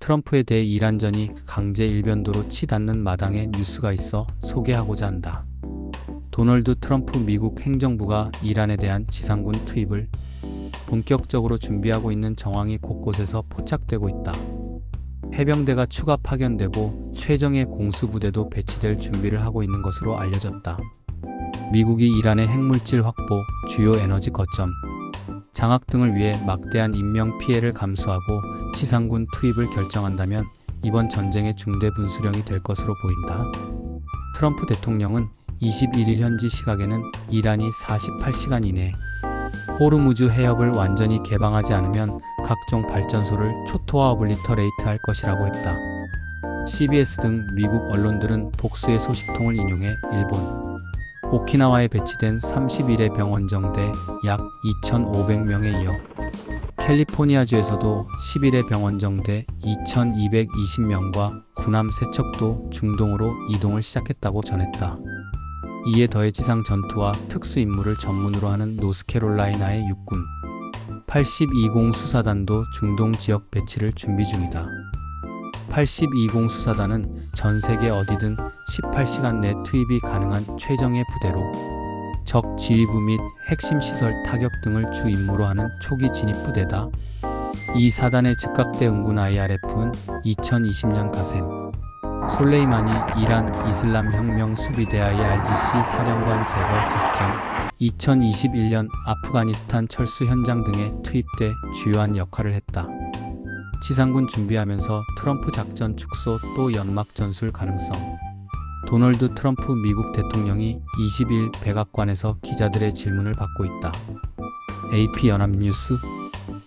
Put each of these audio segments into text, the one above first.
트럼프에 대해 이란전이 강제 일변도로 치닫는 마당에 뉴스가 있어 소개하고자 한다. 도널드 트럼프 미국 행정부가 이란에 대한 지상군 투입을 본격적으로 준비하고 있는 정황이 곳곳에서 포착되고 있다. 해병대가 추가 파견되고 최정예 공수부대도 배치될 준비를 하고 있는 것으로 알려졌다. 미국이 이란의 핵물질 확보, 주요 에너지 거점, 장악 등을 위해 막대한 인명 피해를 감수하고 지상군 투입을 결정한다면 이번 전쟁의 중대 분수령이 될 것으로 보인다. 트럼프 대통령은 21일 현지 시각에는 이란이 48시간 이내 호르무즈 해협을 완전히 개방하지 않으면 각종 발전소를 초토화 오블리터레이트 할 것이라고 했다. CBS 등 미국 언론들은 복수의 소식통을 인용해 일본 오키나와에 배치된 31의 병원정대 약 2,500명에 이어 캘리포니아주에서도 11의 병원정대 2,220명과 군함 3척도 중동으로 이동을 시작했다고 전했다. 이에 더해 지상 전투와 특수 임무를 전문으로 하는 노스캐롤라이나의 육군 8020 수사단도 중동 지역 배치를 준비 중이다. 8020 수사단은 전 세계 어디든 18시간 내 투입이 가능한 최정예 부대로 적 지휘부 및 핵심 시설 타격 등을 주 임무로 하는 초기 진입 부대다. 이 사단의 즉각대 응군 IRF는 2020년 가셈 솔레이마니 이란 이슬람 혁명 수비대 IRGC 사령관 제거 작전, 2021년 아프가니스탄 철수 현장 등에 투입돼 주요한 역할을 했다. 지상군 준비하면서 트럼프 작전 축소 또 연막 전술 가능성. 도널드 트럼프 미국 대통령이 20일 백악관에서 기자들의 질문을 받고 있다. AP 연합뉴스.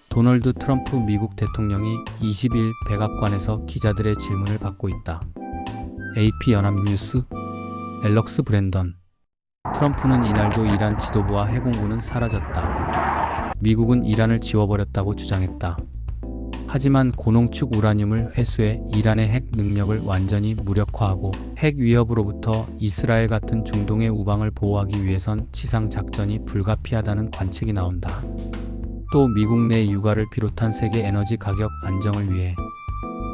도널드 트럼프 미국 대통령이 20일 백악관에서 기자들의 질문을 받고 있다. AP 연합뉴스. 앨럭스 브랜던. 트럼프는 이날도 이란 지도부와 해공군은 사라졌다. 미국은 이란을 지워버렸다고 주장했다. 하지만 고농축 우라늄을 회수해 이란의 핵 능력을 완전히 무력화하고 핵 위협으로부터 이스라엘 같은 중동의 우방을 보호하기 위해선 지상 작전이 불가피하다는 관측이 나온다. 또 미국 내 유가를 비롯한 세계 에너지 가격 안정을 위해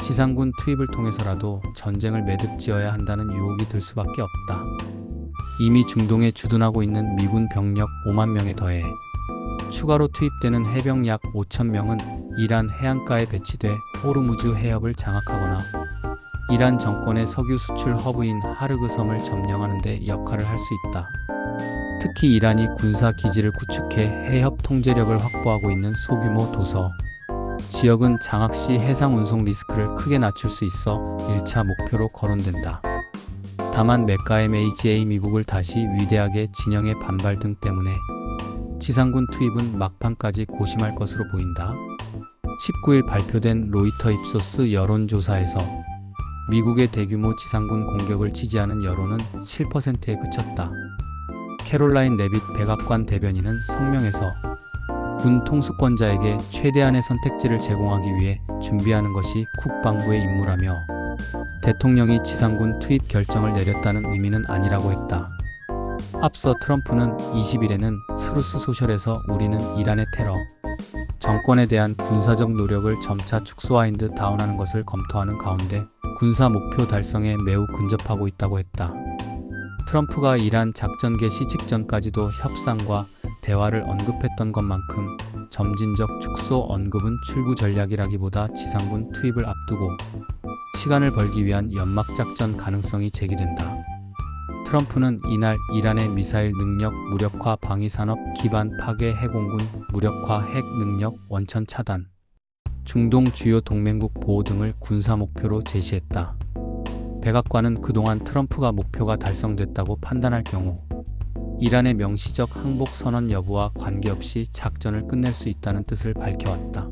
지상군 투입을 통해서라도 전쟁을 매듭지어야 한다는 유혹이 들 수밖에 없다. 이미 중동에 주둔하고 있는 미군 병력 5만 명에 더해 추가로 투입되는 해병 약 5천 명은 이란 해안가에 배치돼 호르무즈 해협을 장악하거나 이란 정권의 석유 수출 허브인 하르그 섬을 점령하는 데 역할을 할 수 있다. 특히 이란이 군사 기지를 구축해 해협 통제력을 확보하고 있는 소규모 도서 지역은 장악 시 해상 운송 리스크를 크게 낮출 수 있어 1차 목표로 거론된다. 다만 메카MHA 미국을 다시 위대하게 진영의 반발 등 때문에 지상군 투입은 막판까지 고심할 것으로 보인다. 19일 발표된 로이터 입소스 여론조사에서 미국의 대규모 지상군 공격을 지지하는 여론은 7%에 그쳤다. 캐롤라인 레빗 백악관 대변인은 성명에서 군 통수권자에게 최대한의 선택지를 제공하기 위해 준비하는 것이 국방부의 임무라며 대통령이 지상군 투입 결정을 내렸다는 의미는 아니라고 했다. 앞서 트럼프는 20일에는 트루스 소셜에서 우리는 이란의 테러, 정권에 대한 군사적 노력을 점차 축소하인드 다운하는 것을 검토하는 가운데 군사 목표 달성에 매우 근접하고 있다고 했다. 트럼프가 이란 작전 개시 직전까지도 협상과 대화를 언급했던 것만큼 점진적 축소 언급은 출구 전략이라기보다 지상군 투입을 앞두고 시간을 벌기 위한 연막작전 가능성이 제기된다. 트럼프는 이날 이란의 미사일 능력 무력화 방위산업 기반 파괴 해공군 무력화 핵 능력 원천 차단, 중동 주요 동맹국 보호 등을 군사 목표로 제시했다. 백악관은 그동안 트럼프가 목표가 달성됐다고 판단할 경우 이란의 명시적 항복 선언 여부와 관계없이 작전을 끝낼 수 있다는 뜻을 밝혀왔다.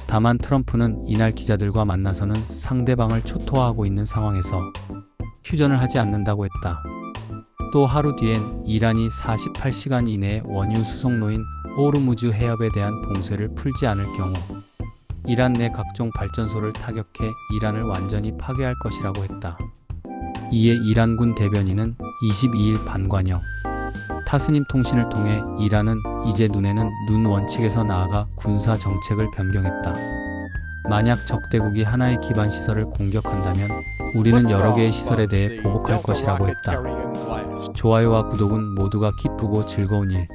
다만 트럼프는 이날 기자들과 만나서는 상대방을 초토화하고 있는 상황에서 휴전을 하지 않는다고 했다. 또 하루 뒤엔 이란이 48시간 이내에 원유 수송로인 호르무즈 해협에 대한 봉쇄를 풀지 않을 경우 이란 내 각종 발전소를 타격해 이란을 완전히 파괴할 것이라고 했다. 이에 이란군 대변인은 22일 반관역 타스님 통신을 통해 이란은 이제 눈에는 눈 원칙에서 나아가 군사 정책을 변경했다. 만약 적대국이 하나의 기반 시설을 공격한다면 우리는 여러 개의 시설에 대해 보복할 것이라고 했다. 좋아요와 구독은 모두가 기쁘고 즐거운 일.